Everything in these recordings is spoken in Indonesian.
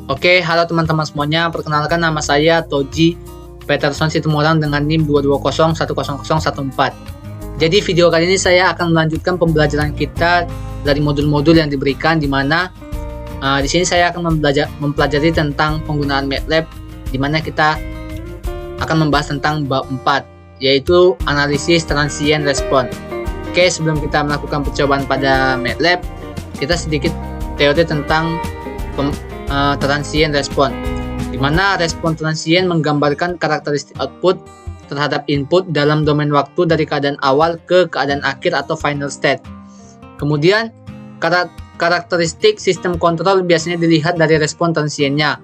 Oke, halo teman-teman semuanya. Perkenalkan, nama saya Toji Peterson Situmorang dengan NIM 220100014. Jadi video kali ini saya akan melanjutkan pembelajaran kita dari modul-modul yang diberikan, di mana di sini saya akan mempelajari tentang penggunaan MATLAB, di mana kita akan membahas tentang bab 4, yaitu analisis transient response. Oke, sebelum kita melakukan percobaan pada MATLAB, kita sedikit teori tentang transient response, di mana respon transient menggambarkan karakteristik output terhadap input dalam domain waktu dari keadaan awal ke keadaan akhir atau final state. Kemudian karakteristik sistem kontrol biasanya dilihat dari respon transientnya.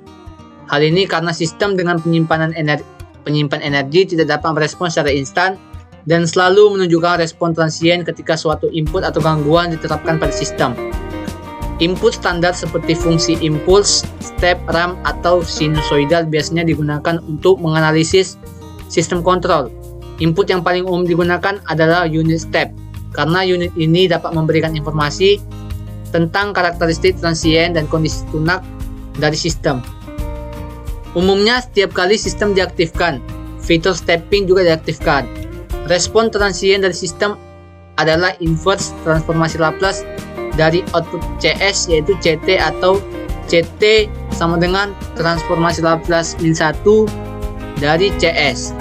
Hal ini karena sistem dengan penyimpan energi tidak dapat merespons secara instan dan selalu menunjukkan respon transient ketika suatu input atau gangguan diterapkan pada sistem. Input standar seperti fungsi impuls, step, ramp, atau sinusoidal biasanya digunakan untuk menganalisis sistem kontrol. Input yang paling umum digunakan adalah unit step, karena unit ini dapat memberikan informasi tentang karakteristik transient dan kondisi tunak dari sistem. Umumnya setiap kali sistem diaktifkan, fitur stepping juga diaktifkan. Respon transient dari sistem adalah inverse transformasi Laplace dari output CS, yaitu CT, atau CT sama dengan transformasi Laplace min 1 dari CS.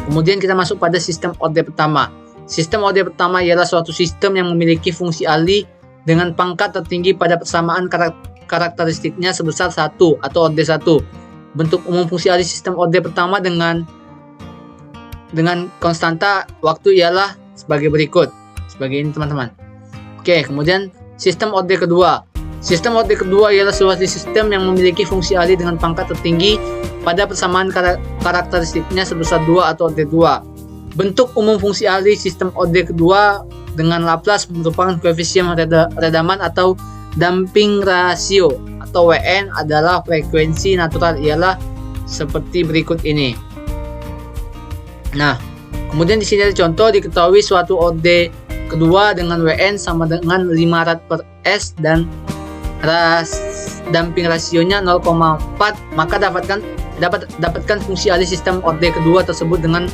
Kemudian kita masuk pada sistem orde pertama. Sistem orde pertama ialah suatu sistem yang memiliki fungsi alih dengan pangkat tertinggi pada persamaan karakteristiknya sebesar 1 atau orde 1. Bentuk umum fungsi alih sistem orde pertama dengan konstanta waktu ialah sebagai berikut. Sebagai ini, teman-teman. Oke, kemudian sistem orde kedua. Sistem orde kedua ialah suatu sistem yang memiliki fungsi alih dengan pangkat tertinggi pada persamaan karakteristiknya sebesar 2 atau orde 2. Bentuk umum fungsi alih sistem orde kedua dengan Laplace merupakan koefisien redaman atau damping rasio, atau WN adalah frekuensi natural, ialah seperti berikut ini. Nah, kemudian di sini ada contoh. Diketahui suatu orde kedua dengan WN sama dengan 5 rad per S dan damping rasionya 0,4, maka dapatkan fungsi alih sistem orde kedua tersebut dengan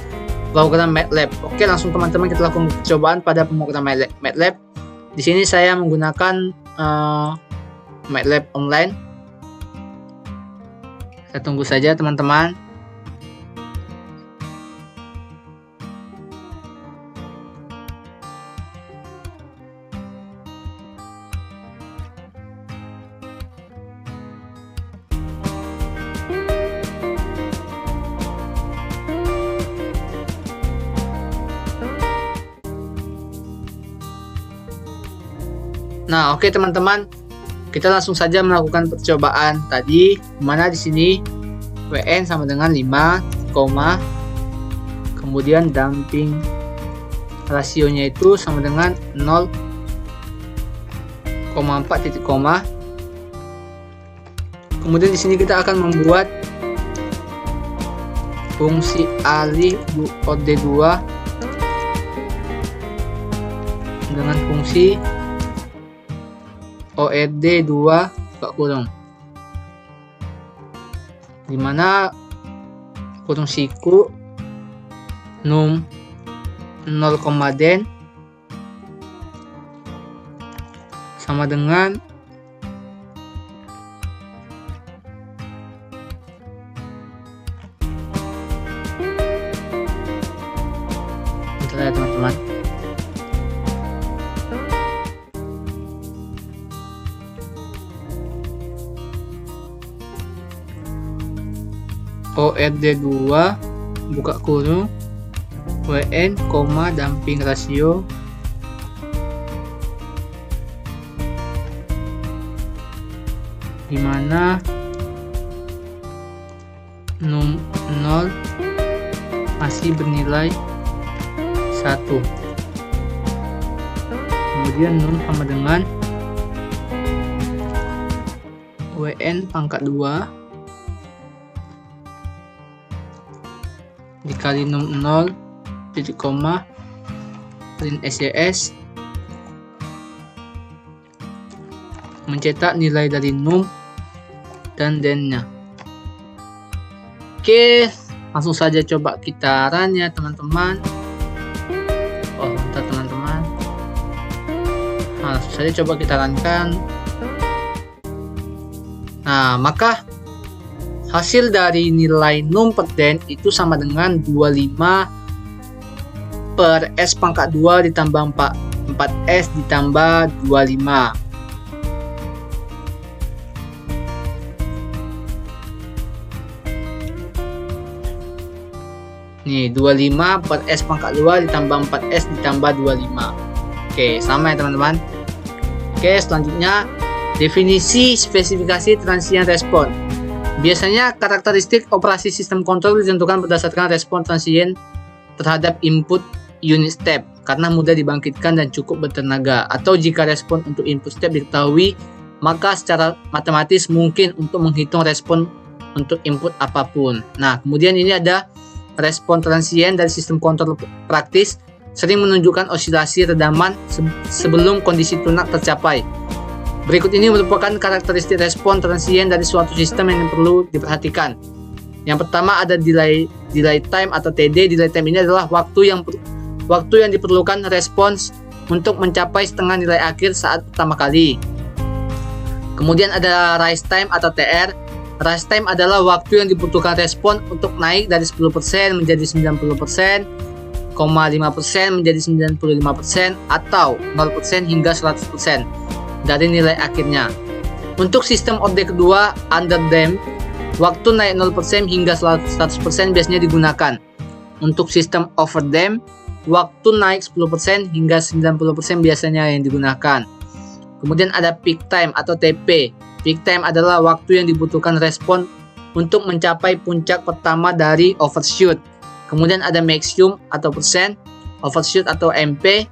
program MATLAB. Oke, langsung teman-teman kita lakukan percobaan pada pemrograman MATLAB. Di sini saya menggunakan MATLAB online. Saya tunggu saja, teman-teman. Nah, oke teman-teman, kita langsung saja melakukan percobaan tadi, mana di sini WN sama dengan 5, kemudian damping rasionya itu sama dengan 0,4 titik koma. Kemudian di sini kita akan membuat fungsi alih orde 2 dengan fungsi ORD 2 buka kurung, dimana kurung siku num 0,den sama dengan bentar ya teman-teman. ORD 2 buka kurung WN, damping rasio dimana num 0 masih bernilai 1, kemudian num sama dengan WN pangkat 2 dikali num 0 titik koma print SCS mencetak nilai dari num dan then-nya. Oke, langsung saja coba kita run ya teman-teman. Oh, bentar teman-teman. Nah, langsung saja coba kita runkan. Nah, maka hasil dari nilai num per den itu sama dengan 25 per S pangkat 2 ditambah 4S ditambah 25. Nih, 25 per S pangkat 2 ditambah 4S ditambah 25. Oke, sama ya teman-teman. Oke, selanjutnya definisi spesifikasi transient respon. Biasanya karakteristik operasi sistem kontrol ditentukan berdasarkan respon transient terhadap input unit step karena mudah dibangkitkan dan cukup bertenaga. Atau jika respon untuk input step diketahui, maka secara matematis mungkin untuk menghitung respon untuk input apapun. Nah, kemudian ini ada respon transient dari sistem kontrol praktis sering menunjukkan osilasi redaman sebelum kondisi tunak tercapai. Berikut ini merupakan karakteristik respon transient dari suatu sistem yang perlu diperhatikan. Yang pertama ada delay time atau TD. Delay time ini adalah waktu yang diperlukan respons untuk mencapai setengah nilai akhir saat pertama kali. Kemudian ada rise time atau TR. Rise time adalah waktu yang dibutuhkan respon untuk naik dari 10% menjadi 90%, 5% menjadi 95%, atau 0% hingga 100% dari nilai akhirnya. Untuk sistem orde kedua, under damped, waktu naik 0% hingga 100% biasanya digunakan. Untuk sistem over damped, waktu naik 10% hingga 90% biasanya yang digunakan. Kemudian ada peak time atau TP. Peak time adalah waktu yang dibutuhkan respon untuk mencapai puncak pertama dari overshoot. Kemudian ada maximum atau persen, overshoot atau MP.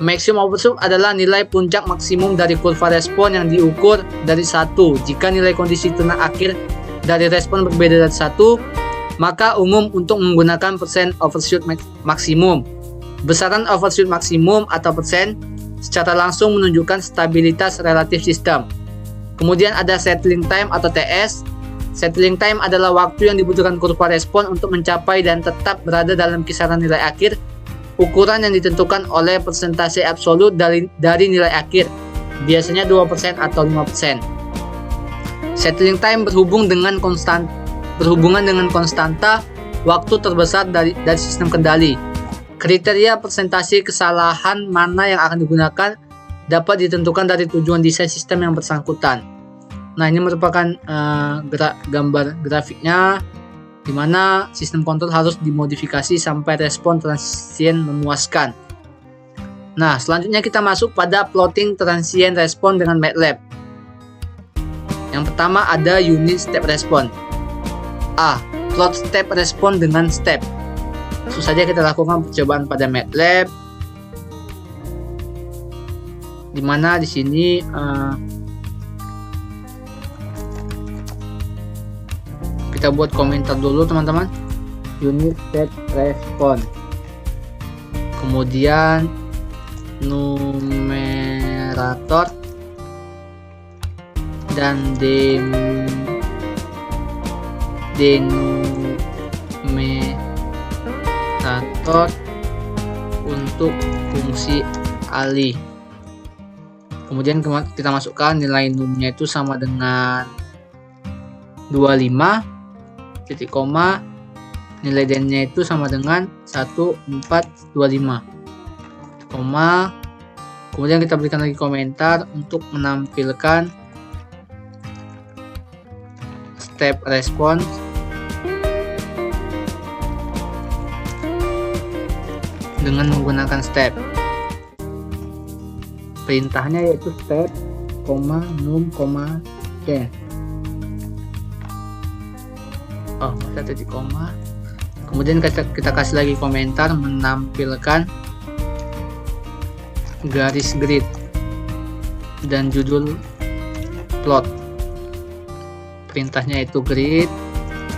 Maximum overshoot adalah nilai puncak maksimum dari kurva respon yang diukur dari 1. Jika nilai kondisi tunak akhir dari respon berbeda dari 1, maka umum untuk menggunakan persen overshoot maksimum. Besaran overshoot maksimum atau persen secara langsung menunjukkan stabilitas relatif sistem. Kemudian ada settling time atau TS. Settling time adalah waktu yang dibutuhkan kurva respon untuk mencapai dan tetap berada dalam kisaran nilai akhir. Ukuran yang ditentukan oleh persentase absolut dari nilai akhir, biasanya 2% atau 5%. Settling time berhubungan dengan konstanta waktu terbesar dari sistem kendali. Kriteria persentase kesalahan mana yang akan digunakan dapat ditentukan dari tujuan desain sistem yang bersangkutan. Nah, ini merupakan gambar grafiknya di mana sistem kontrol harus dimodifikasi sampai respon transient memuaskan. Nah, selanjutnya kita masuk pada plotting transient respon dengan MATLAB. Yang pertama ada unit step respon. A. Plot step respon dengan step. Langsung saja kita lakukan percobaan pada MATLAB. Dimana di sini kita buat komentar dulu teman-teman. Unit step respon, kemudian numerator dan denominator untuk fungsi alih. Kemudian kita masukkan nilai numnya itu sama dengan 25, titik koma, nilai dennya itu sama dengan 1425, koma. Kemudian kita berikan lagi komentar untuk menampilkan step response dengan menggunakan step. Perintahnya yaitu step, num, change. Oh, kita titik koma. Kemudian kita kasih lagi komentar menampilkan garis grid dan judul plot. Perintahnya itu grid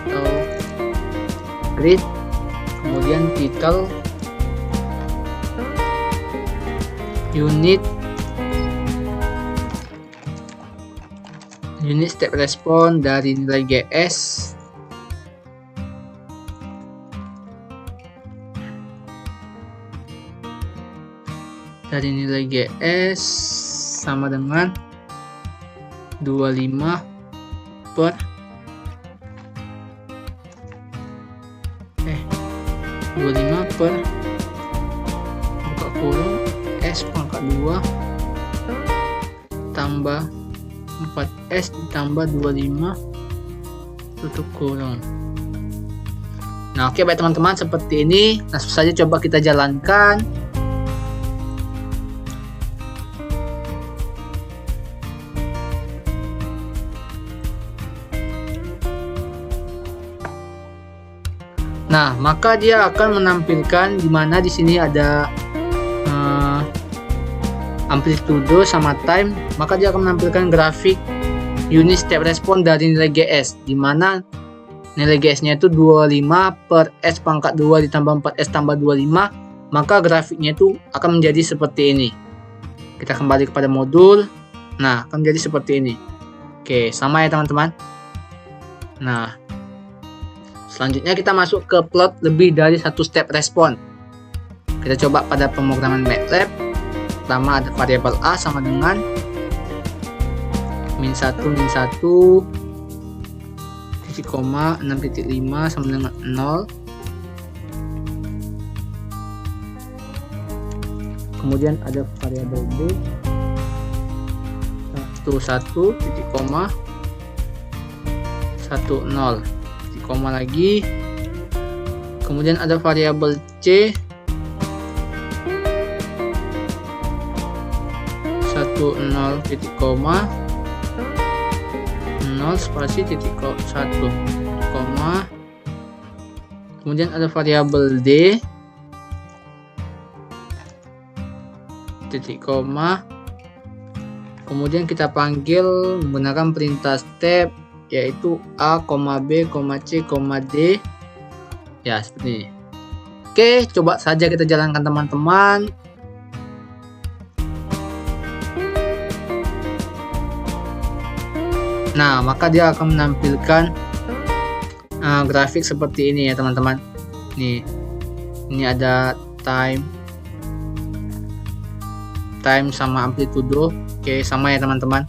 atau grid, kemudian title unit step respon dari nilai GS sama dengan 25 per 25 per buka kurung S pangkat 2 tambah 4S ditambah 25 tutup kurung. Nah, oke baik teman-teman, seperti ini. Langsung saja coba kita jalankan. Nah, maka dia akan menampilkan di mana di sini ada amplitude sama time, maka dia akan menampilkan grafik unit step respon dari nilai GS, di mana nilai GS-nya itu 25 per S pangkat 2 ditambah 4S tambah 25, maka grafiknya itu akan menjadi seperti ini. Kita kembali kepada modul. Nah, akan menjadi seperti ini. Oke, sama ya teman-teman. Nah, selanjutnya kita masuk ke plot lebih dari satu step respon. Kita coba pada pemrograman MATLAB. Pertama ada variabel A sama dengan min 1 titik koma 6.5 sama dengan 0. Kemudian ada variabel B 1 titik koma 10 titik koma lagi. Kemudian ada variabel C 10 titik koma 0 spasi titik 1 koma. Kemudian ada variabel D titik koma. Kemudian kita panggil menggunakan perintah step, yaitu A, B, C, D. Ya, seperti ini. Oke, coba saja kita jalankan teman-teman. Nah, maka dia akan menampilkan grafik seperti ini ya teman-teman. Ini ada time sama amplitude. Oke, sama ya teman-teman.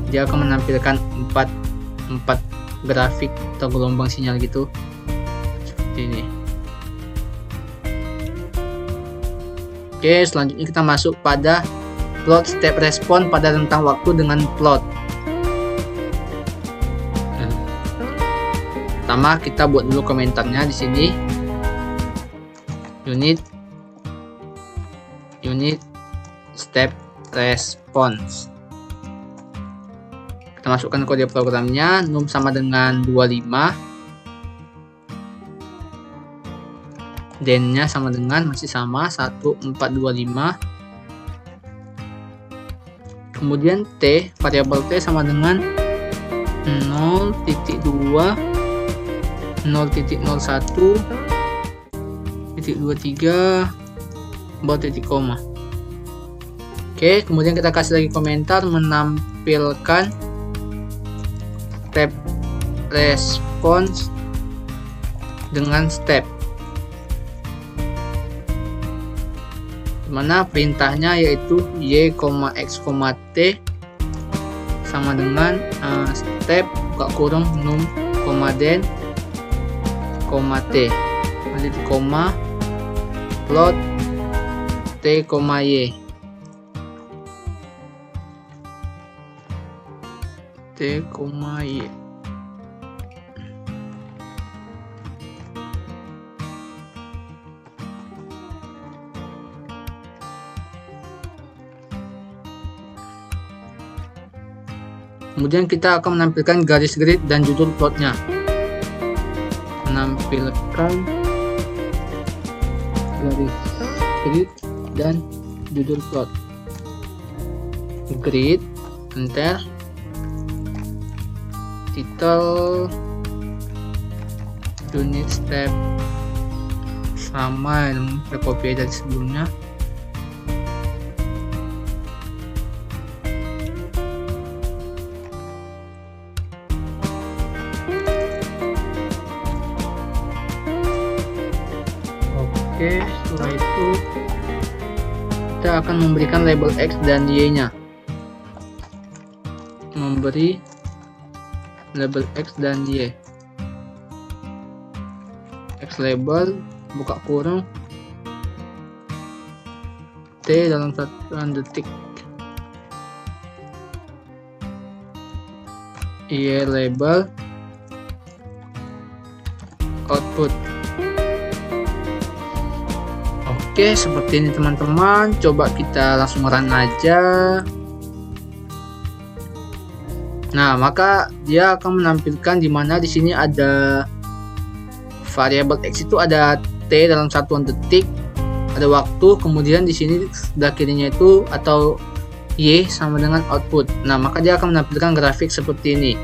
Dia akan menampilkan 4 grafik atau gelombang sinyal gitu. Seperti ini. Oke, selanjutnya kita masuk pada plot step respon pada rentang waktu dengan plot. Pertama kita buat dulu komentarnya di sini. Unit step response. Kita masukkan kode programnya, num sama dengan 25. Den-nya sama dengan masih sama 1425. Kemudian T, variabel T sama dengan 0.2 0.01 0.23 titik koma. Oke, kemudian kita kasih lagi komentar menampilkan step response dengan step, dimana perintahnya yaitu y, x, t sama dengan step buka kurung num, den, T, lanjut koma, plot T, Y, T, Y. Kemudian kita akan menampilkan garis grid dan judul plotnya. Menampilkan garis grid dan judul plot. Grid, enter, title, unit step, sama yang kita copy dari sebelumnya. Oke, setelah itu kita akan memberikan label X dan Y nya. Memberi label X dan Y. X label buka kurung T dalam satuan detik. Y label output. Oke, seperti ini teman-teman. Coba kita langsung run aja. Nah, maka dia akan menampilkan di mana di sini ada variabel X itu ada T dalam satuan detik, ada waktu, kemudian di sini sebelah kirinya itu atau Y sama dengan output. Nah, maka dia akan menampilkan grafik seperti ini.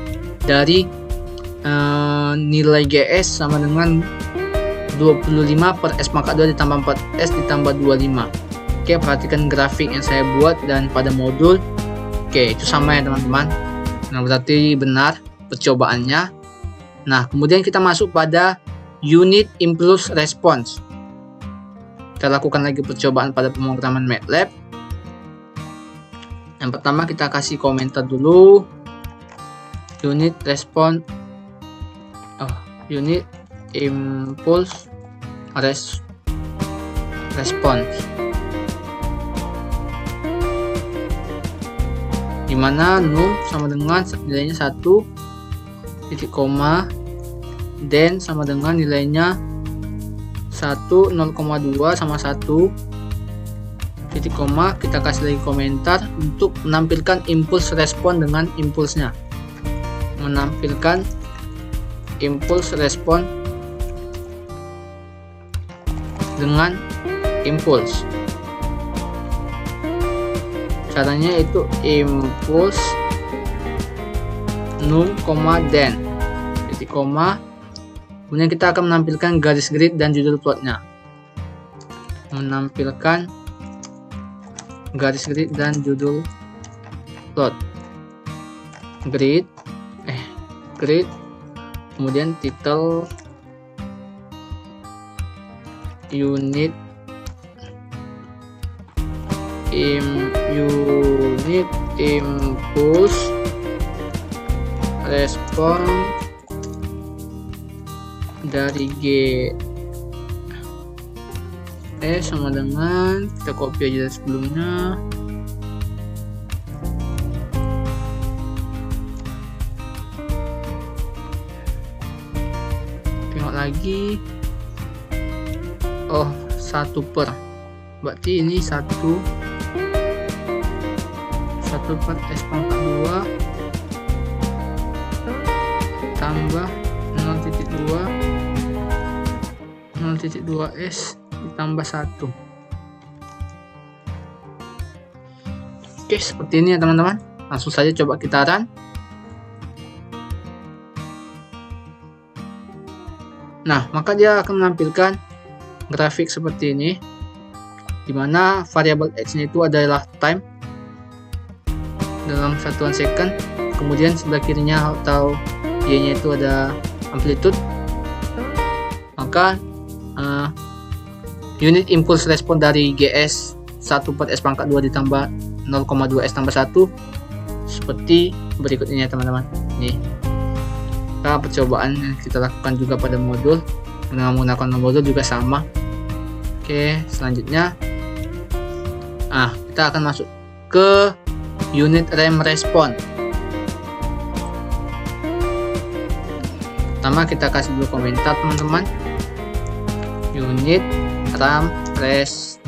Dari nilai GS sama dengan 25 per S pangkat 2 ditambah 4S ditambah 25. Oke, perhatikan grafik yang saya buat dan pada modul. Oke, itu sama ya teman-teman. Nah, berarti benar percobaannya. Nah, kemudian kita masuk pada unit impulse response. Kita lakukan lagi percobaan pada pemrograman MATLAB. Yang pertama kita kasih komentar dulu. Unit response. Unit impulse response. Dimana num sama dengan nilainya 1 titik koma, dan sama dengan nilainya 1 0,2 sama 1 titik koma. Kita kasih lagi komentar untuk menampilkan impuls respon dengan impulsnya. Menampilkan impuls respon dengan impuls. Caranya itu impuls num, dan titik koma. Kemudian kita akan menampilkan garis grid dan judul plotnya. Menampilkan garis grid dan judul plot. Grid, kemudian title unit impulse respon dari G sama dengan, kita copy aja dari sebelumnya. Tengok lagi. 1 per, berarti ini 1 per S pangkat 2 tambah 0,2 S ditambah 1. Oke, seperti ini ya teman-teman. Langsung saja coba kita run. Nah, maka dia akan menampilkan grafik seperti ini, dimana variabel X-nya itu adalah time dalam satuan second, kemudian sebelah kirinya atau Y-nya itu ada amplitude. Maka unit impulse respon dari GS 1 per S pangkat 2 ditambah 0,2 S tambah 1 seperti berikut ini ya teman-teman. Ini percobaan yang kita lakukan juga pada modul dengan menggunakan modul juga sama. Oke, selanjutnya kita akan masuk ke unit RAM respon. Pertama kita kasih dulu komentar teman-teman. Unit RAM respon.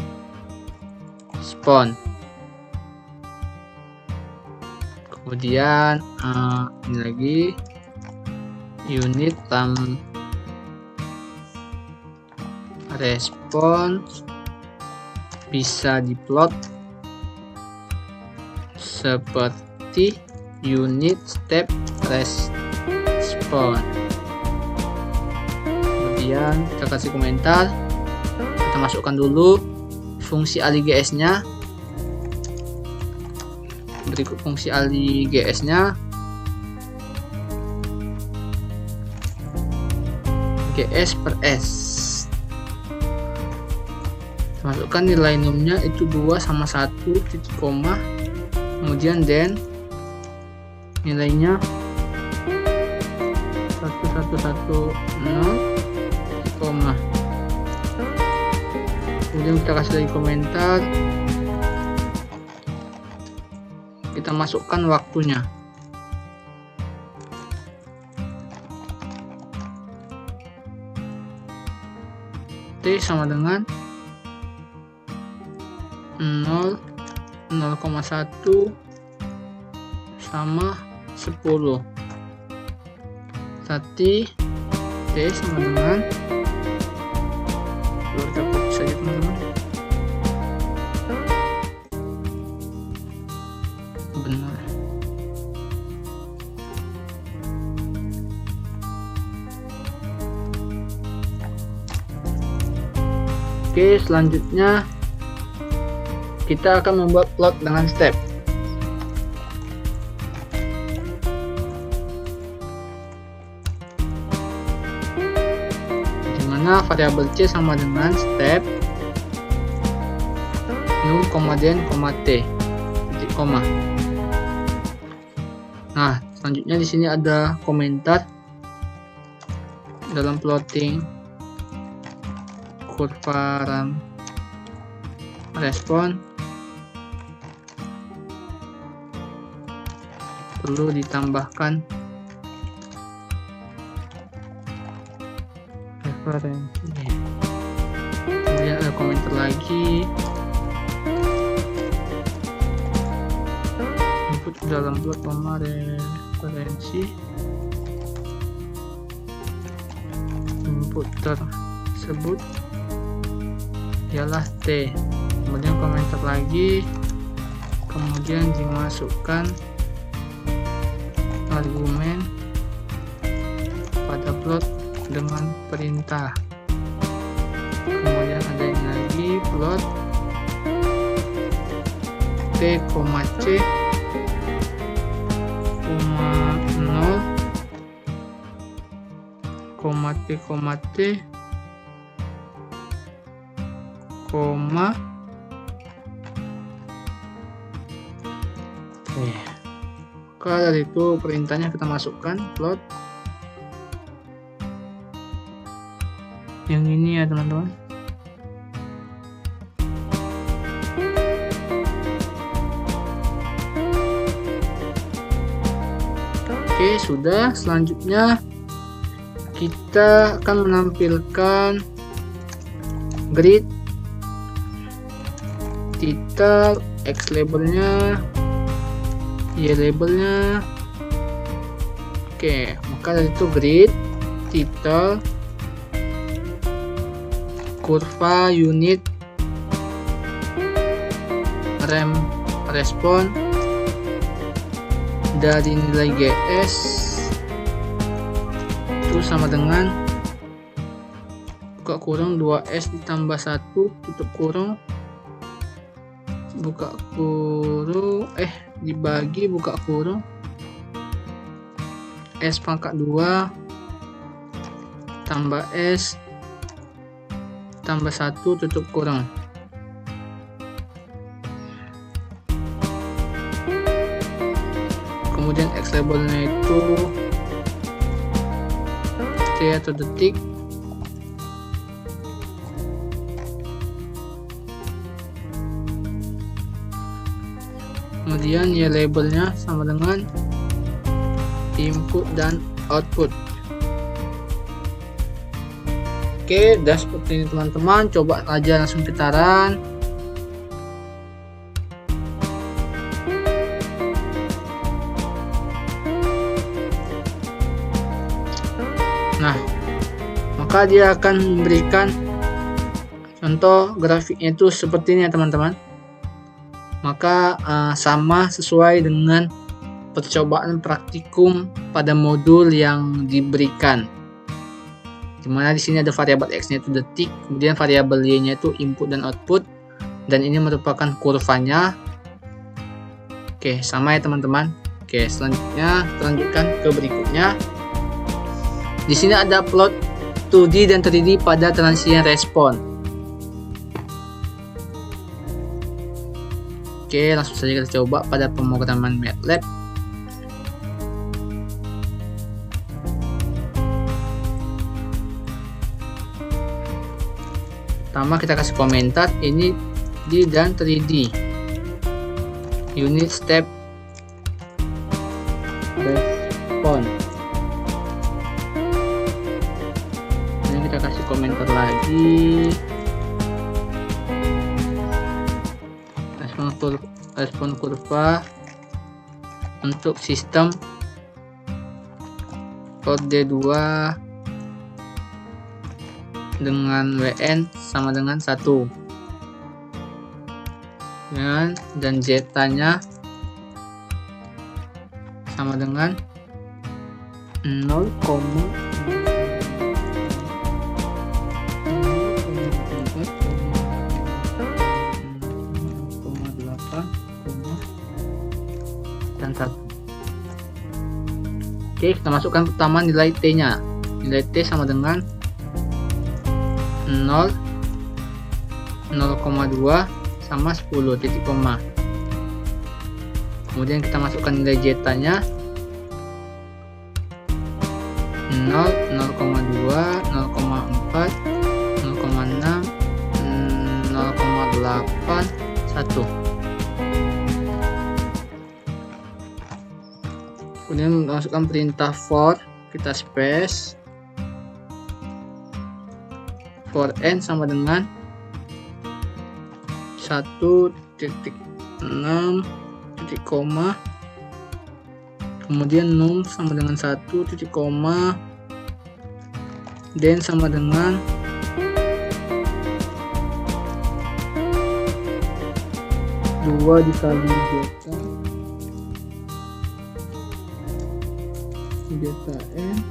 Kemudian ini lagi unit RAM respons bisa diplot seperti unit step respon. Kemudian kita kasih komentar, kita masukkan dulu fungsi AliGS nya. Berikut fungsi AliGS nya, GS per S. Masukkan nilai numnya itu 2 sama 1 titik koma, kemudian then nilainya 1110 titik koma, kemudian kita kasih lagi komentar, kita masukkan waktunya. T sama dengan 0,1 sama 10. Berarti T sama dengan, kita copy saja teman-teman, benar. Oke, selanjutnya kita akan membuat plot dengan step. Dimana variabel C sama dengan step num, den, t titik koma. Nah, selanjutnya di sini ada komentar dalam plotting kurva respon perlu ditambahkan referensi. Kemudian ada komentar lagi, input dalam plot referensi, input tersebut ialah T. Kemudian komentar lagi, kemudian dimasukkan argumen pada plot dengan perintah. Kemudian ada ini lagi, plot T, C, 0, T, koma Maka dari itu perintahnya kita masukkan plot yang ini ya teman-teman. Oke, sudah. Selanjutnya kita akan menampilkan grid, title, X labelnya, Y labelnya. Oke, maka dari itu grid, title, kurva, unit, respon dari nilai GS itu sama dengan buka kurung 2S ditambah 1 tutup kurung buka kurung dibagi buka kurung S pangkat 2 tambah S tambah 1 tutup kurung. Kemudian X labelnya itu T atau detik. Kemudian Y labelnya sama dengan input dan output. Oke, udah seperti ini teman-teman. Coba aja langsung putaran. Nah, maka dia akan memberikan contoh grafiknya itu seperti ini ya teman-teman. Maka sama sesuai dengan percobaan praktikum pada modul yang diberikan. Dimana di sini ada variabel X-nya itu detik, kemudian variabel Y-nya itu input dan output, dan ini merupakan kurvanya. Oke, sama ya teman-teman. Oke, selanjutnya kita lanjutkan ke berikutnya. Di sini ada plot 2D dan 3D pada transient respon. Oke, langsung saja kita coba pada pemrograman MATLAB. Pertama kita kasih komentar ini D dan 3D. Unit step response. Ini kita kasih komentar lagi. Respon kurva untuk sistem plot D2 dengan WN sama dengan 1 dan zeta-nya sama dengan 0,8 dan 1. Oke, kita masukkan pertama nilai T-nya. Nilai T sama dengan 0,2 sama 10 titik koma. Kemudian kita masukkan nilai zeta-nya 0, 0,2, 0,4, 0,6, 0,8, 1. Kemudian masukkan perintah for, kita space for n sama dengan 1.6 titik koma, kemudian num sama dengan 1 titik koma, dan sama dengan 2 dikali zeta n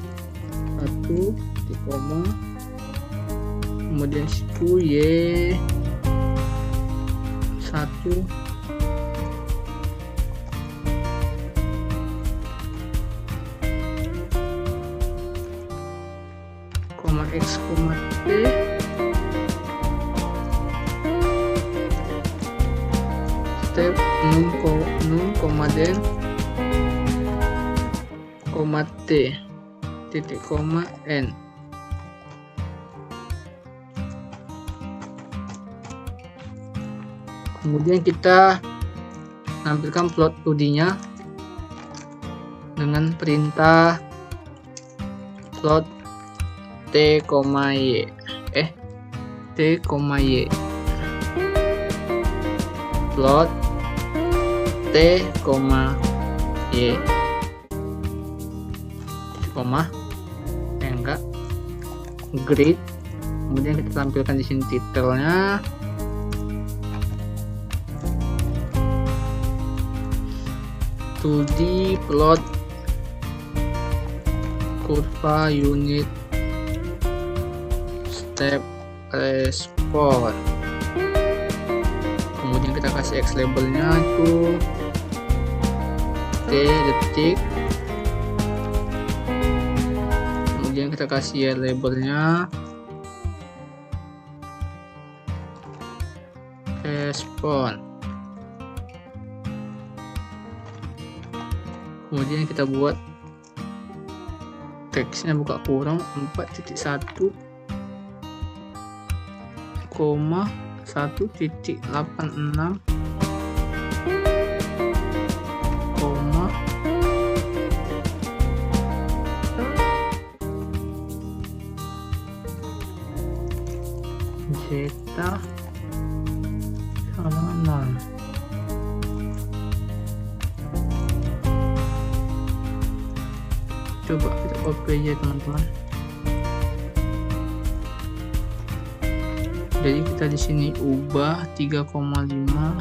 1 titik koma, kemudian siku y 1 koma x koma t step num koma den koma t titik koma n. Kemudian kita tampilkan plot 2D-nya dengan perintah plot t, y, t, y, plot t, y, koma, enggak, grid. Kemudian kita tampilkan di sini titelnya. Di plot kurva unit step response. Kemudian kita kasih X labelnya itu T detik. Kemudian kita kasih Y labelnya response. Kemudian kita buat teksnya buka kurung 4.1, koma 1.86, koma zeta sama dengan 0. Coba kita copy aja teman-teman. Jadi kita di sini ubah 3,5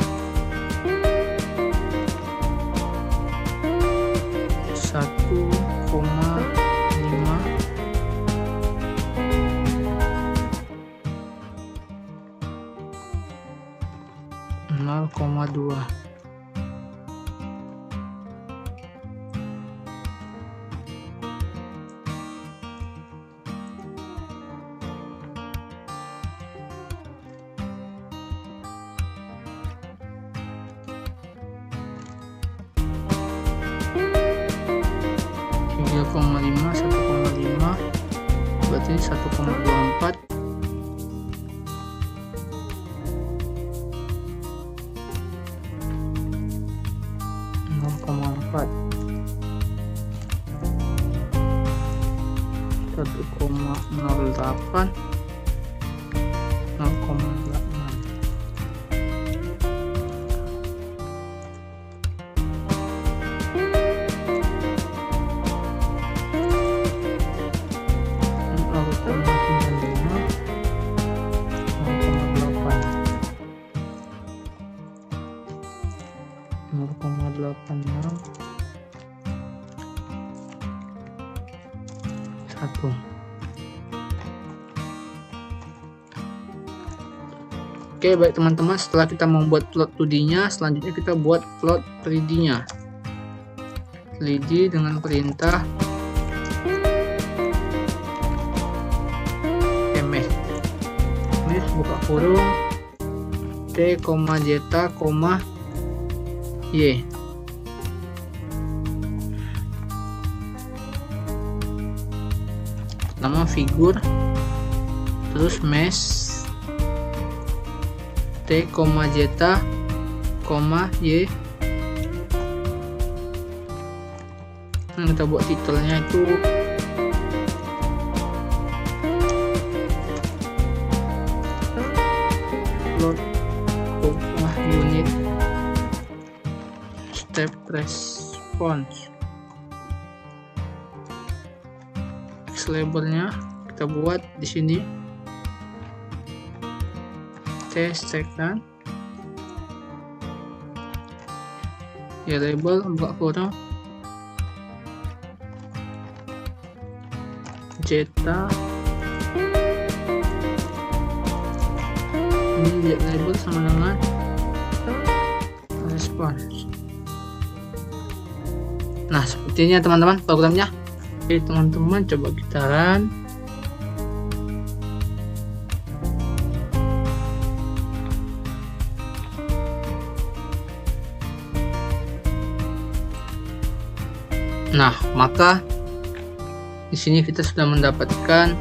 0,2. 1,5 berarti 1,24. Satu koma 08 1. Oke, baik teman-teman, setelah kita membuat plot 2D-nya, selanjutnya kita buat plot 3D-nya. 3D dengan perintah ms buka kurung t, zeta, y. Nama figur, terus mesh t, zeta, y. Nah, kita buat titelnya itu plot unit step response. Labelnya kita buat di sini kan ya, label buka kurung zeta, ini label sama dengan response. Nah, sepertinya teman-teman programnya. Oke teman-teman, coba kita run. Nah, maka di sini kita sudah mendapatkan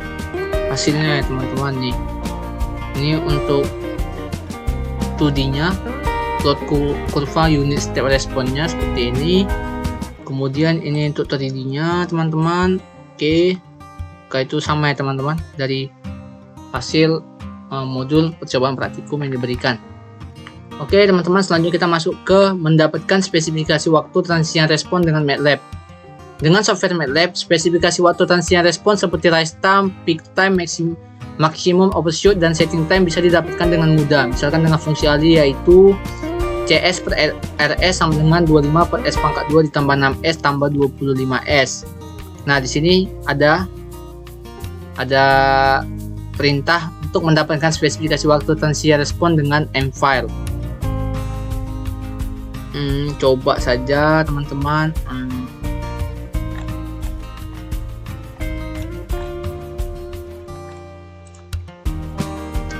hasilnya ya teman-teman nih. Ini untuk 2D-nya, plot kurva unit step response-nya seperti ini. Kemudian ini untuk 3D-nya teman-teman. Oke, itu sama ya teman-teman dari hasil modul percobaan praktikum yang diberikan. Oke teman-teman, selanjutnya kita masuk ke mendapatkan spesifikasi waktu transisian respon dengan MATLAB. Dengan software MATLAB, spesifikasi waktu transisian respon seperti rise time, peak time, maximum overshoot, dan setting time bisa didapatkan dengan mudah. Misalkan dengan fungsi ALI yaitu CS per RS sama dengan 25 per S pangkat 2 ditambah 6S tambah 25S. Nah, di sini ada perintah untuk mendapatkan spesifikasi waktu transisian respon dengan M-file. Coba saja teman-teman.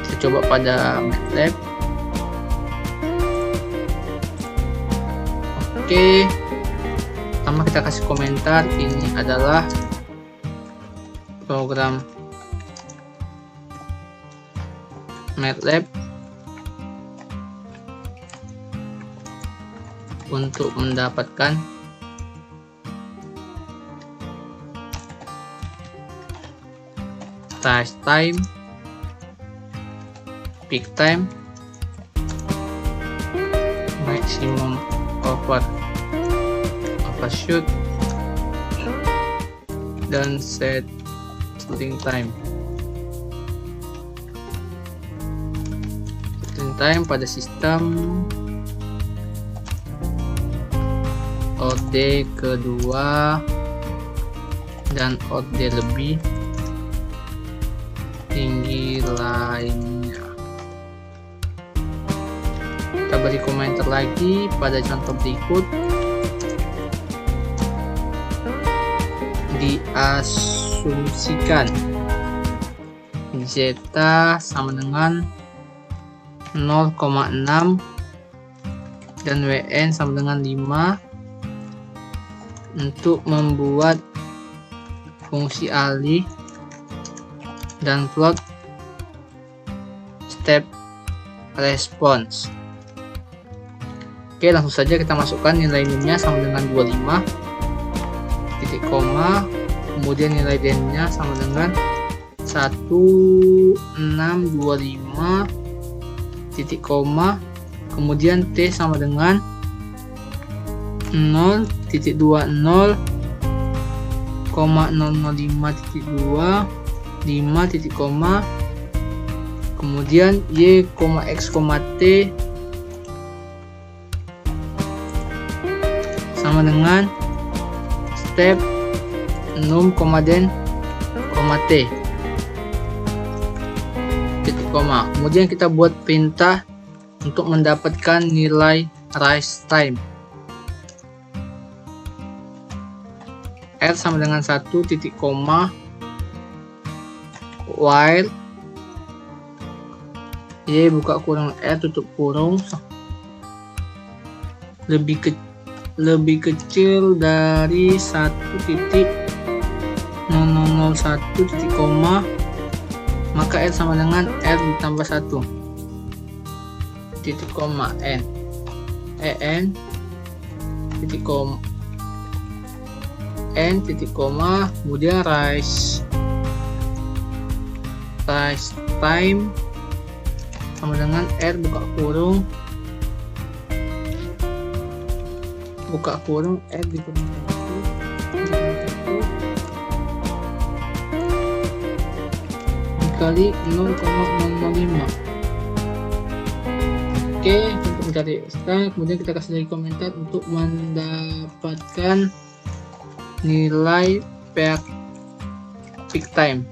Kita coba pada MATLAB. Oke, pertama kita kasih komentar, ini adalah program MATLAB untuk mendapatkan rise time, peak time, maximum overshoot, dan setting time. Setting time pada sistem OD kedua dan OD lebih tinggi lainnya. Kita beri komentar lagi pada contoh berikut. Diasumsikan zeta sama dengan 0,6 dan WN sama dengan 5 untuk membuat fungsi alih, dan plot step response. Oke, langsung saja kita masukkan nilai min-nya sama dengan 25, titik koma, kemudian nilai den-nya sama dengan 1625, titik koma, kemudian t sama dengan 0.20,005.2, 5 titik koma, kemudian y, x, t sama dengan step num, den, t titik koma. Kemudian kita buat perintah untuk mendapatkan nilai rise time. R sama dengan 1 titik koma, while y buka kurung r tutup kurung lebih kecil dari 1.0001 titik koma, maka r sama dengan r ditambah 1 titik koma n, titik koma n titik koma, kemudian rise time sama dengan r buka kurung r dikurang 1 dikali 0,005. Oke, untuk mencari sekarang, kemudian kita kasih lagi komentar untuk mendapatkan nilai peak time.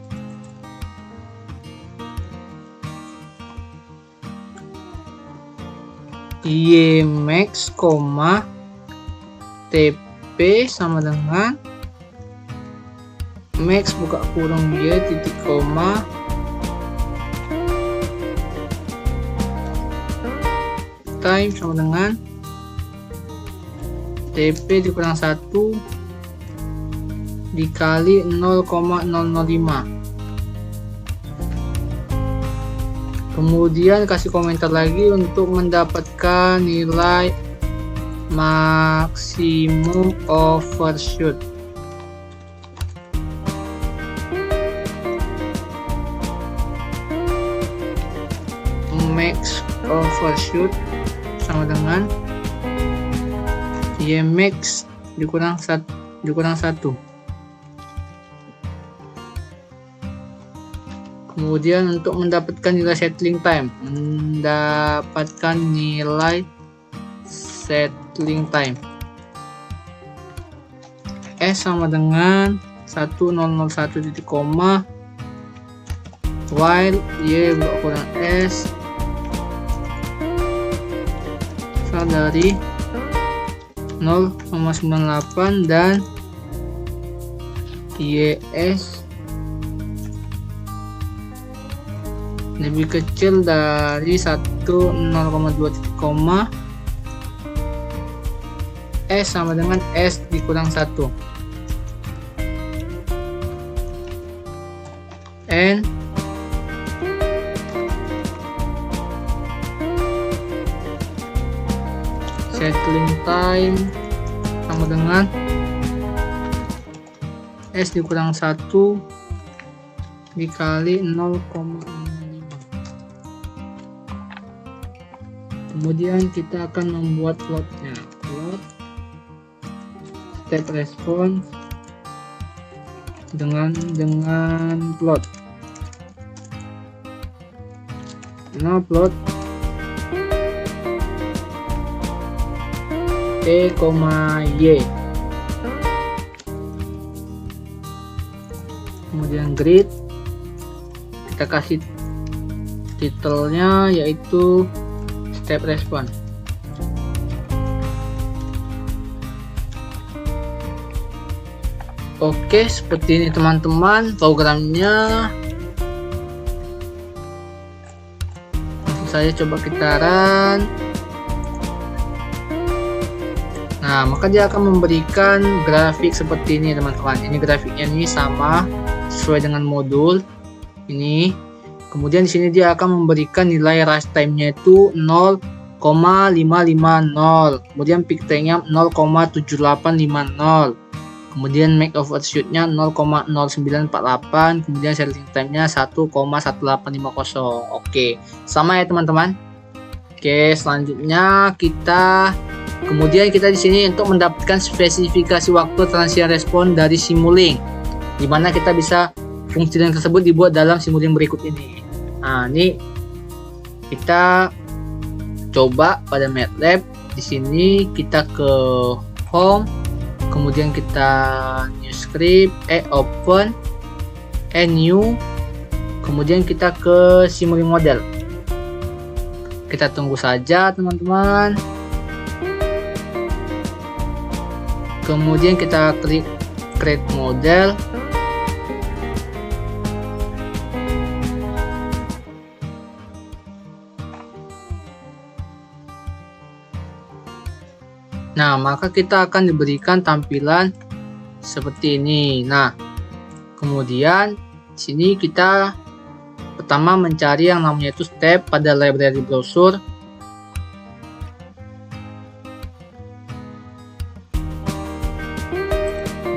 Y max, TP sama dengan max buka kurung y titik koma time sama dengan TP dikurang 1 dikali 0,005. Kemudian kasih komentar lagi untuk mendapatkan nilai maksimum overshoot. Max overshoot sama dengan y max dikurang 1. Kemudian untuk mendapatkan nilai settling time, S sama dengan 1001 titik koma, while y kurang S dari 0,98 dan ys lebih kecil dari 0,2 titik koma, S sama dengan S dikurang 1, N settling time sama dengan S dikurang 1 dikali 0,5. Kemudian kita akan membuat plotnya, plot step response dengan plot. Nah, plot y, kemudian grid, kita kasih titelnya yaitu step response. Oke, seperti ini teman-teman programnya. Langsung saja coba kita run. Nah, maka dia akan memberikan grafik seperti ini teman-teman. Ini grafiknya ini sama sesuai dengan modul ini. Kemudian di sini dia akan memberikan nilai rush time-nya itu 0,550. Kemudian peak time-nya 0,7850. Kemudian make overshoot-nya 0,0948. Kemudian settling time-nya 1,1850. Oke, sama ya teman-teman. Oke, selanjutnya kemudian kita di sini untuk mendapatkan spesifikasi waktu transient respon dari Simulink, di mana kita bisa fungsi tersebut dibuat dalam Simulink berikut ini. Nah, ini kita coba pada MATLAB. Di sini kita ke home, kemudian kita new script, open, new, kemudian kita ke Simulink model. Kita tunggu saja teman-teman. Kemudian kita klik create model. Nah, maka kita akan diberikan tampilan seperti ini. Nah, kemudian di sini kita pertama mencari yang namanya itu step pada library browser.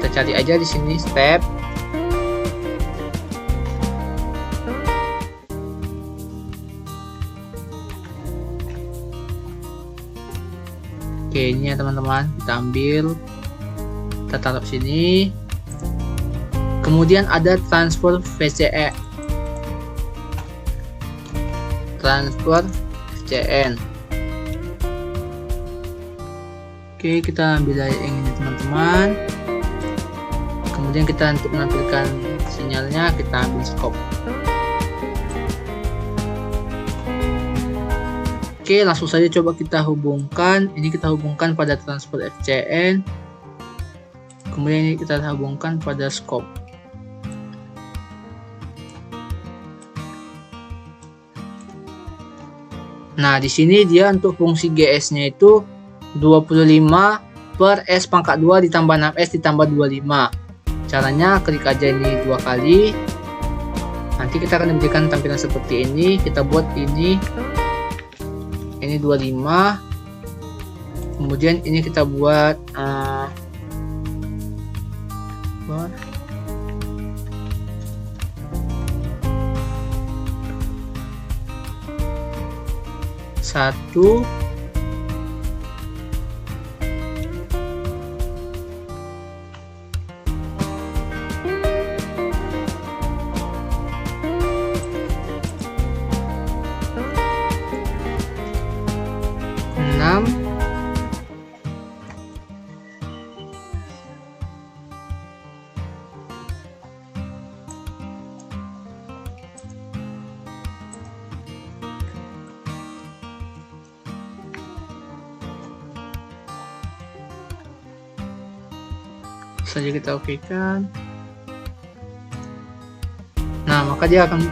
Kita cari aja di sini step. Oke, ini ya teman-teman, kita ambil, kita taruh sini. Kemudian ada transfer VCE, transfer VCN. Oke, kita ambil yang ini teman-teman. Kemudian kita untuk menampilkan sinyalnya kita ambil scope. Oke, langsung saja coba kita hubungkan. Ini kita hubungkan pada transfer FCN. Kemudian ini kita hubungkan pada scope. Nah, di sini dia untuk fungsi GS-nya itu 25 per S pangkat 2 ditambah 6S ditambah 25. Caranya klik aja ini 2 kali. Nanti kita akan diberikan tampilan seperti ini. Kita buat ini 25. Kemudian ini kita buat satu, enam, saja kita okekan. Nah, maka dia akan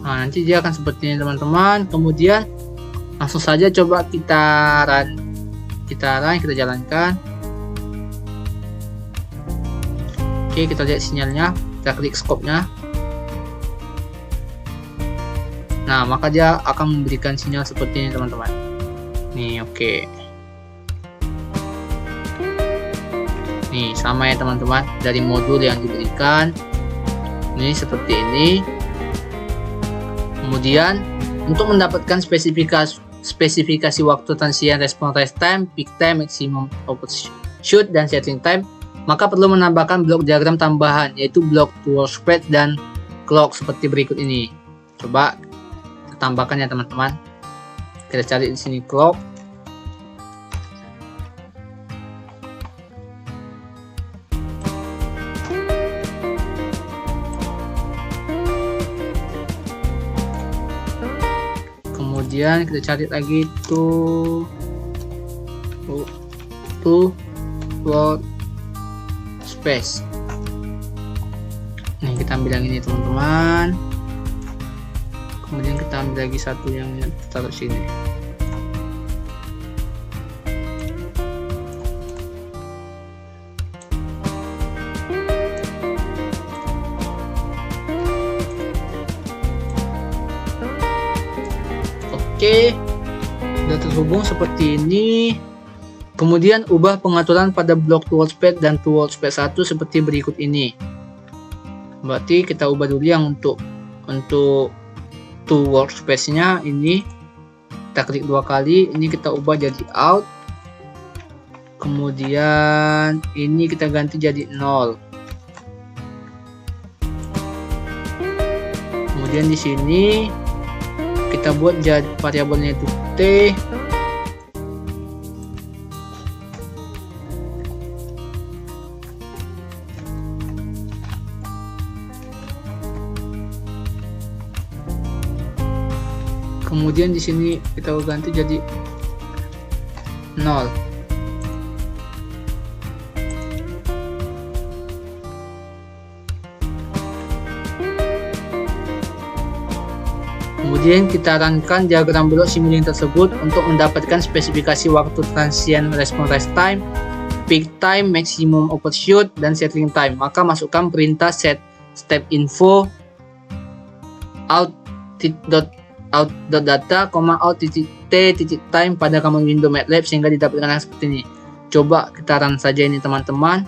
nanti dia akan seperti ini teman-teman. Kemudian langsung saja coba kita jalankan. Oke, kita lihat sinyalnya, kita klik scope-nya. Nah, maka dia akan memberikan sinyal seperti ini teman-teman. Nih, oke. Nih, sama ya teman-teman, dari modul yang diberikan. Ini seperti ini. Kemudian untuk mendapatkan spesifikasi waktu transient response rest time, peak time, maximum overshoot, dan settling time, maka perlu menambahkan blok diagram tambahan, yaitu blok to spread dan clock seperti berikut ini. Coba kita tambahkan ya teman-teman. Kita cari di sini clock. Kemudian kita cari lagi to float space. Nih, kita ambil yang ini teman-teman. Kemudian kita ambil lagi satu yang taruh sini. Oke, sudah terhubung seperti ini. Kemudian ubah pengaturan pada blok to workspace dan to workspace 1 seperti berikut ini. Berarti kita ubah dulu yang untuk to workspace nya ini. Kita klik 2 kali, ini kita ubah jadi out. Kemudian ini kita ganti jadi 0. Kemudian di sini kita buat jadi variabelnya itu t. Kemudian di sini kita ganti jadi 0. Kemudian kita runkan diagram blok simulink tersebut untuk mendapatkan spesifikasi waktu transient response rest time, peak time, maximum overshoot, dan settling time. Maka masukkan perintah set step info out.data, out.t.time pada command window MATLAB sehingga didapatkan yang seperti ini. Coba kita run saja ini teman-teman.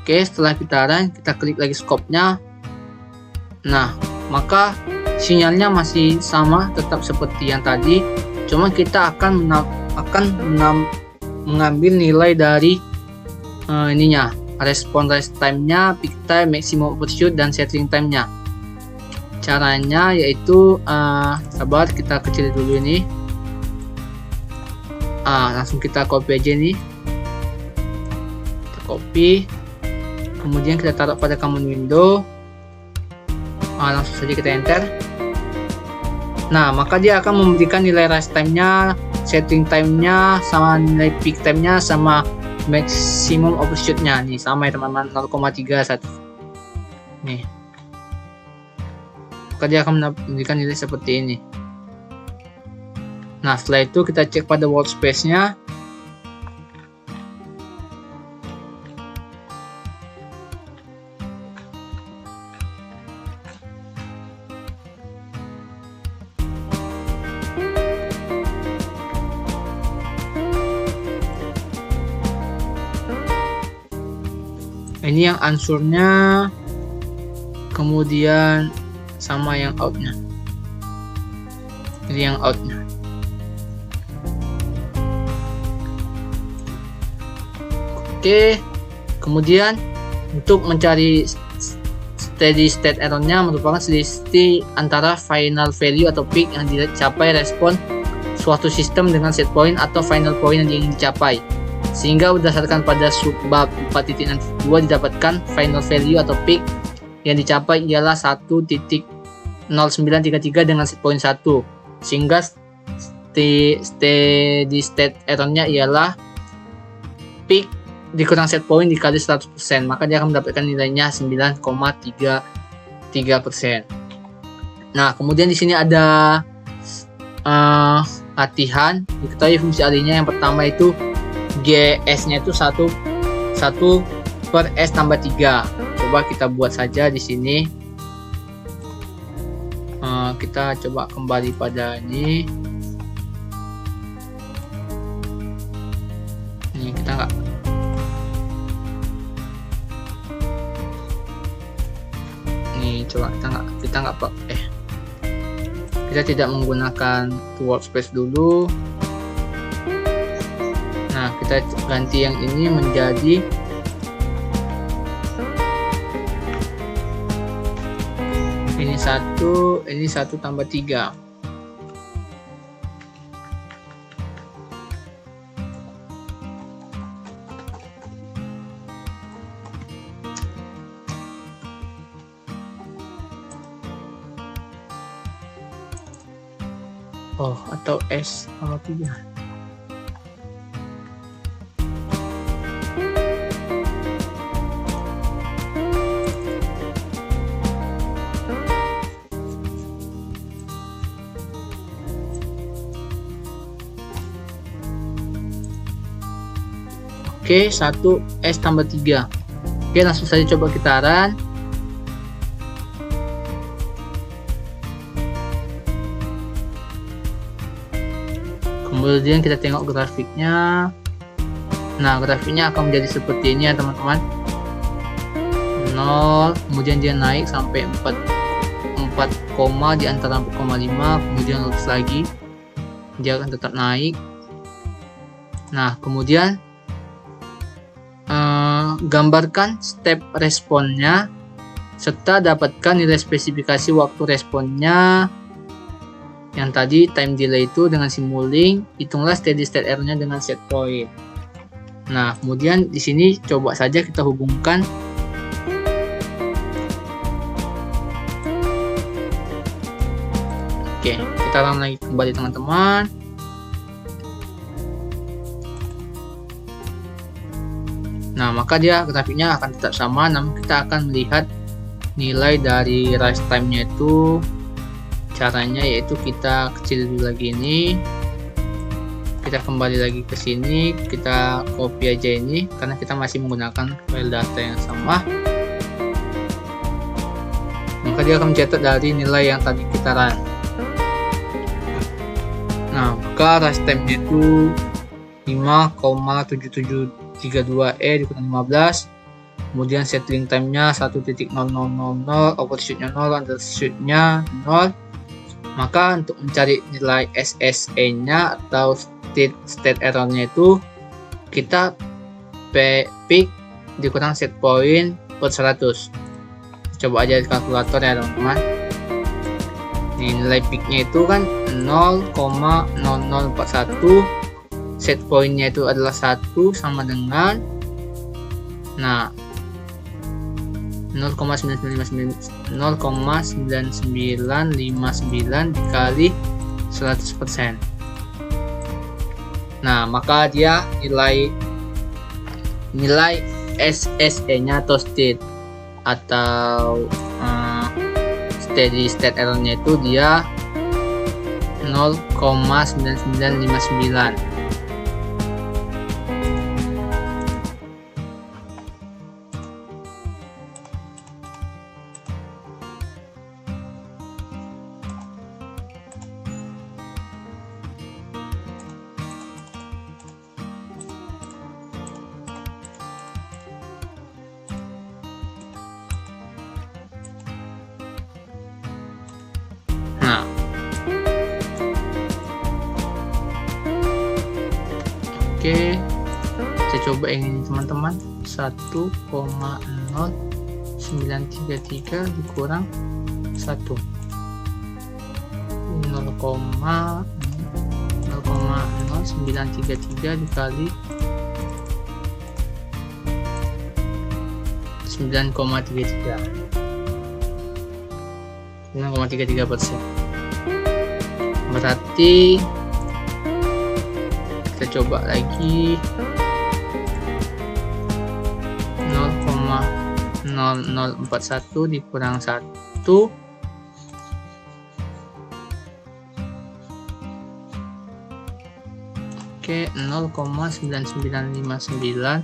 Oke, setelah kita run, kita klik lagi scope-nya. Nah, maka sinyalnya masih sama, tetap seperti yang tadi. Cuma kita akan mengambil nilai dari ininya, response rest time-nya, peak time, maximum overshoot, dan settling time-nya. Caranya yaitu sabar, kita kecil dulu ini. Langsung kita copy aja nih. Kita copy. Kemudian kita taruh pada command window. Langsung saja kita enter. Nah, maka dia akan memberikan nilai rest time-nya, setting time-nya, sama nilai peak time-nya, sama maximum overshoot-nya. Nih, sama ya teman-teman, 0,31. Nih. Maka dia akan memberikan nilai seperti ini. Nah, setelah itu kita cek pada workspace-nya. Ini yang unsurnya, kemudian sama yang outnya. Ini yang outnya. Oke, kemudian untuk mencari steady state errornya merupakan selisih antara final value atau peak yang dicapai respon suatu sistem dengan set point atau final point yang ingin dicapai. Sehingga berdasarkan pada subbab 4.2 didapatkan final value atau peak yang dicapai ialah 1.0933 dengan set point 1. Sehingga steady state errornya ialah peak dikurang set point dikali 100%, maka dia akan mendapatkan nilainya 9,33%. Nah, kemudian di sini ada latihan. Diketahui fungsi alinya yang pertama itu GS-nya itu 1 per S tambah 3. Coba kita buat saja di sini. Kita coba kembali pada ini. Ini kita nggak. Nih coba kita nggak kita tidak menggunakan workspace dulu. Nah, kita ganti yang ini menjadi ini 1 tambah 3. Oh, atau S tambah 3. Oke, 1S tambah 3. Oke, langsung saja coba kita run. Kemudian kita tengok grafiknya. Nah, grafiknya akan menjadi seperti ini ya teman-teman. 0, kemudian dia naik sampai 4, di antara 4,5, kemudian lurus lagi. Dia akan tetap naik. Nah, kemudian gambarkan step responnya serta dapatkan nilai spesifikasi waktu responnya yang tadi time delay itu dengan Simulink. Hitunglah steady state error-nya dengan set point. Nah, kemudian di sini coba saja kita hubungkan. Oke, kita run lagi kembali teman-teman. Nah, maka dia grafiknya akan tetap sama, namun kita akan melihat nilai dari rise time-nya itu. Caranya yaitu kita kecil dulu lagi ini. Kita kembali lagi ke sini, kita copy aja ini karena kita masih menggunakan file data yang sama. Maka dia akan mencatat dari nilai yang tadi kita run. Nah, maka rise time-nya itu 5,7732 dikurang 15. Kemudian settling time-nya 1.0000, overshoot-nya 0, undershoot-nya 0. Maka untuk mencari nilai SSE-nya atau state error-nya itu kita pick dikurang set point per 100. Coba aja di kalkulator ya teman-teman. Nilai pick-nya itu kan 0,0041, set point-nya itu adalah 1 sama dengan 0,9959 dikali 100%. Nah, maka dia nilai SSE-nya atau state atau steady state error-nya itu dia 0,9959. Oke, saya coba yang ini teman-teman. 1,0933 dikurang 1, 0,0933 dikali 9,33%. Berarti kita coba lagi 0,0041 dikurang 1, oke, 0,9959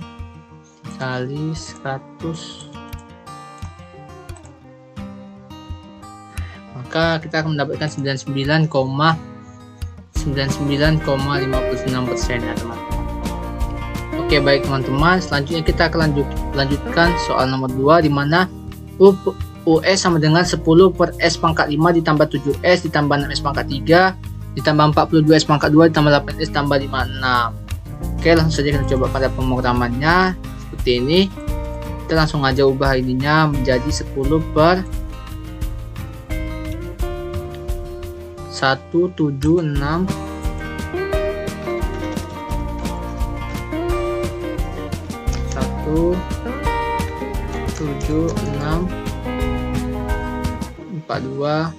kali 100, maka kita akan mendapatkan 99,59% ya teman-teman. Oke, baik teman-teman, selanjutnya kita akan lanjutkan soal nomor 2, di mana US sama dengan 10 per S pangkat 5 ditambah 7S ditambah 6S pangkat 3 ditambah 42S pangkat 2 ditambah 8S tambah 56. Oke, langsung saja kita coba pada pemrogramannya seperti ini. Kita langsung aja ubah ininya menjadi 10 per 176 42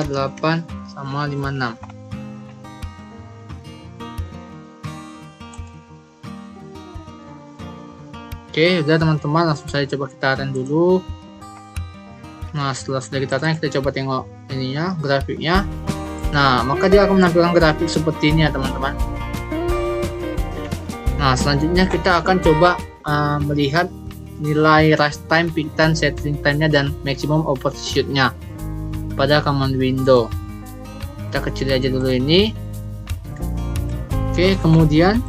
8 sama 56. Oke, udah teman-teman, langsung saja coba kita run dulu. Nah, setelah kita run, kita coba tengok ininya, grafiknya. Nah, maka dia akan menampilkan grafik seperti ini ya teman-teman. Nah, selanjutnya kita akan coba melihat nilai rush time, peak time, settling time-nya, dan maximum overshoot-nya pada command window. Kita kecil aja dulu ini. Oke, kemudian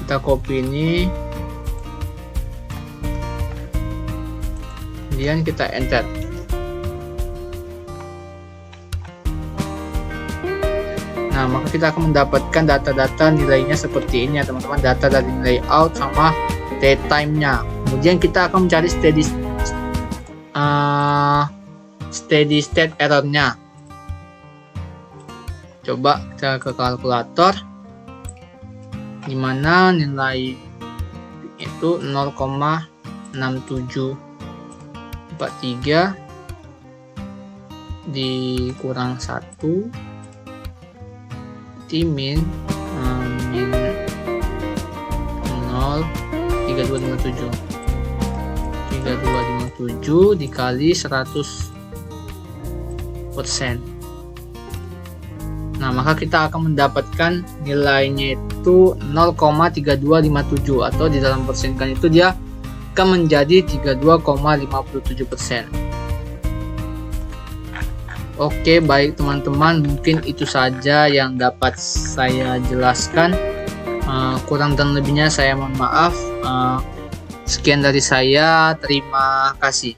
kita copy ini, kemudian kita enter. Nah, maka kita akan mendapatkan data-data nilainya seperti ini ya teman-teman, data dari layout sama daytime-nya. Kemudian kita akan mencari steady state error-nya. Coba kita ke kalkulator, dimana nilai itu 0,6743 dikurang 1 min 0,3257 dikali 100%. Nah, maka kita akan mendapatkan nilainya itu 0,3257, atau di dalam persenkan itu dia akan menjadi 32,57%. Oke, baik teman-teman, mungkin itu saja yang dapat saya jelaskan. Kurang dan lebihnya saya mohon maaf. Sekian dari saya, terima kasih.